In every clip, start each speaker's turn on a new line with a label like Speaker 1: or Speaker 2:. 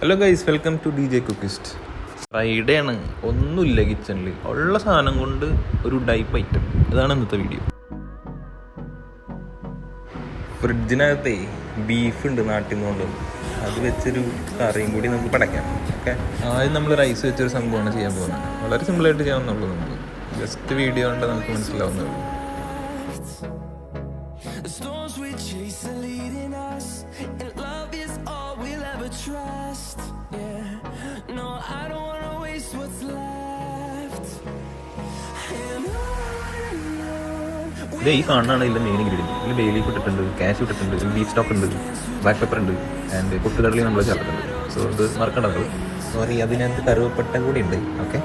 Speaker 1: Hello guys, welcome to DJ cookist. Friday ആണ്, ഒന്നുമില്ല കിച്ചണിൽ. ഉള്ള സാധനം കൊണ്ട് ഒരു ടൈപ്പ് ഐറ്റം. ഇതാണ് ഇന്നത്തെ വീഡിയോ. ഫ്രിഡ്ജിനകത്തെ ബീഫ് ഉണ്ട് നാട്ടിൽ നിന്ന് കൊണ്ടുവന്ന്. അത് വെച്ചൊരു കറിയും കൂടി നമുക്ക് പടയ്ക്കാം. ഓക്കെ, ആദ്യം നമ്മൾ റൈസ് വെച്ചൊരു സംഭവമാണ് ചെയ്യാൻ പോകുന്നത്. വളരെ സിമ്പിളായിട്ട് ചെയ്യാവുന്നുള്ളൂ. നമുക്ക് ജസ്റ്റ് വീഡിയോ കൊണ്ട് നമുക്ക് മനസ്സിലാവുന്നുള്ളൂ.
Speaker 2: Trust, yeah. No, I don't wanna waste what's left.
Speaker 1: ഇത് ഈ കാണാനാണ് ഇതിൻ്റെ മെയിൻ ഇൻഗ്രീഡിയൻറ്റ്. ഇതിൽ ബേ ലീഫ് ഇട്ടിട്ടുണ്ട്, കാഷ്യൂ ഇട്ടിട്ടുണ്ട്, ബീഫ് സ്റ്റോക്ക് ഉണ്ട്, ബ്ലാക്ക് പെപ്പർ ഉണ്ട്, ആൻഡ് പൊട്ടുകടലി നമ്മൾ ചേർത്തിട്ടുണ്ട്. സോ ഇത് മറക്കേണ്ടത്. സോറി, അതിനകത്ത് കറുവപ്പട്ട കൂടി ഉണ്ട്. ഓക്കെ,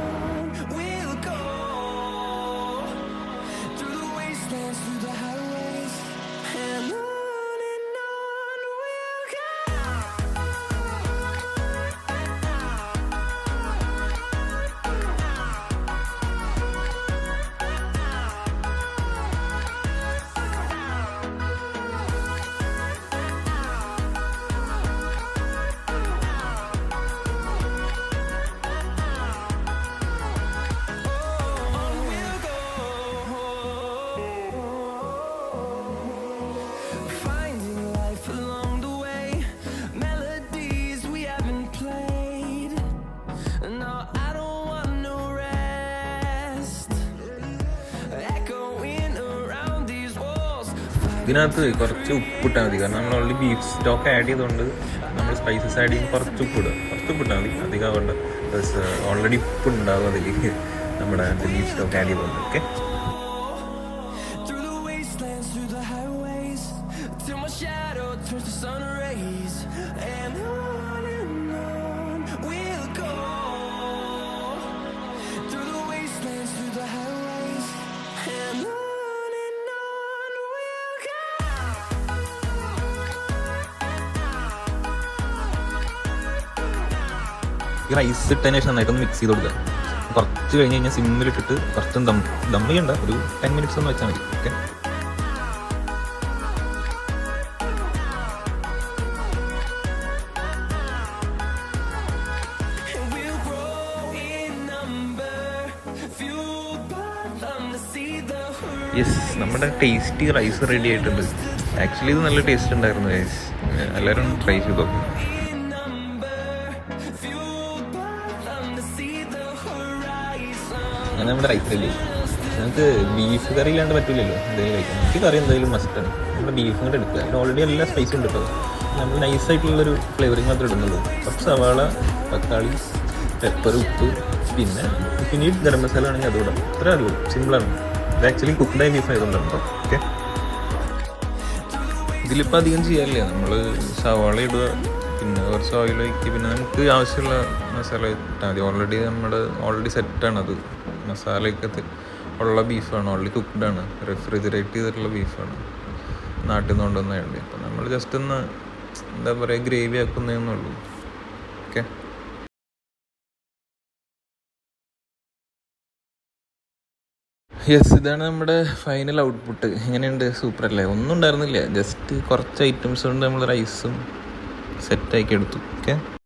Speaker 1: ഇതിനകത്ത് കുറച്ച് ഉപ്പിട്ടാൽ മതി. കാരണം നമ്മൾ ഓൾറെഡി ബീഫ് സ്റ്റോക്ക് ആഡ് ചെയ്തുകൊണ്ട് നമ്മൾ സ്പൈസസ് ആഡ് ചെയ്യുമ്പോൾ കുറച്ച് ഉപ്പിട്ടാൽ മതി. അധികം ആവേണ്ട. പ്ലസ് ഓൾറെഡി ഉപ്പുണ്ടാവും അതിൽ നമ്മുടെ ബീഫ് സ്റ്റോക്ക് ആഡ് ചെയ്തുകൊണ്ട്. ഓക്കെ, ഈ റൈസ് ഇട്ടതിന് ശേഷം നന്നായിട്ടൊന്ന് മിക്സ് ചെയ്ത് കൊടുക്കുക. കുറച്ച് കഴിഞ്ഞ് കഴിഞ്ഞാൽ സിമ്മിലിട്ടിട്ട് കുറച്ച് ദം ചെയ്യണ്ട, ഒരു 10 minutes ഒന്ന് വെച്ചാൽ മതി. ഓക്കെ, യെസ്, നമ്മുടെ ടേസ്റ്റി റൈസ് റെഡി ആയിട്ടുണ്ട്. ആക്ച്വലി ഇത് നല്ല ടേസ്റ്റ് ഉണ്ടായിരുന്നു ഗൈസ്. എല്ലാവരും ട്രൈ ചെയ്ത് നോക്കും. അങ്ങനെ നമ്മുടെ റൈസ് റെഡി. നമുക്ക് ബീഫ് കറി ഇല്ലാണ്ട് പറ്റില്ലല്ലോ എന്തെങ്കിലും കഴിക്കാം. എനിക്ക് കറി എന്തായാലും മസ്റ്റാണ്. നമ്മുടെ ബീഫ് കൂടെ എടുക്കുക. അതിൽ ഓൾറെഡി എല്ലാ സ്പൈസും ഉണ്ട് കേട്ടോ. നമ്മൾ നൈസായിട്ടുള്ളൊരു ഫ്ലേവറിങ് മാത്രമേ ഇടുന്നുള്ളൂ. കുറച്ച് സവാള, തക്കാളി, പെപ്പർ, ഉപ്പ്, പിന്നെ ഗരം മസാല ആണെങ്കിൽ അതുകൂടെ. അത്രേ ഉള്ളൂ, സിമ്പിളാണ്. ഇത് ആക്ച്വലി കുക്ക്ഡായ ബീഫ് ആയതുകൊണ്ടാണ് കേട്ടോ. ഓക്കെ, ഇതിലിപ്പോൾ അധികം ചെയ്യാറില്ല. നമ്മൾ സവാള ഇടുക, പിന്നെ കുറച്ച് ഓയിൽ ഒഴിക്കുക, പിന്നെ നമുക്ക് ആവശ്യമുള്ള മസാല ഇട്ടാൽ മതി. ഓൾറെഡി സെറ്റാണത്. മസാലയൊക്കെ ഉള്ള ബീഫാണ്, ഓൾറെഡി കുക്ക്ഡാണ്, റെഫ്രിജറേറ്റ് ചെയ്തിട്ടുള്ള ബീഫാണ്, നാട്ടിൽ നിന്ന് കൊണ്ടുവന്നതാണ്. അപ്പം നമ്മൾ ജസ്റ്റ് ഒന്ന് എന്താ പറയുക, ഗ്രേവി ആക്കുന്നതെന്നുള്ളൂ. ഓക്കെ, യെസ്, ഇതാണ് നമ്മുടെ ഫൈനൽ ഔട്ട്പുട്ട്. എങ്ങനെയുണ്ട്? സൂപ്പർ അല്ലേ? ഒന്നും ഉണ്ടായിരുന്നില്ല, ജസ്റ്റ് കുറച്ച് ഐറ്റംസ് കൊണ്ട് നമ്മൾ റൈസും സെറ്റാക്കി എടുത്തു. ഓക്കെ.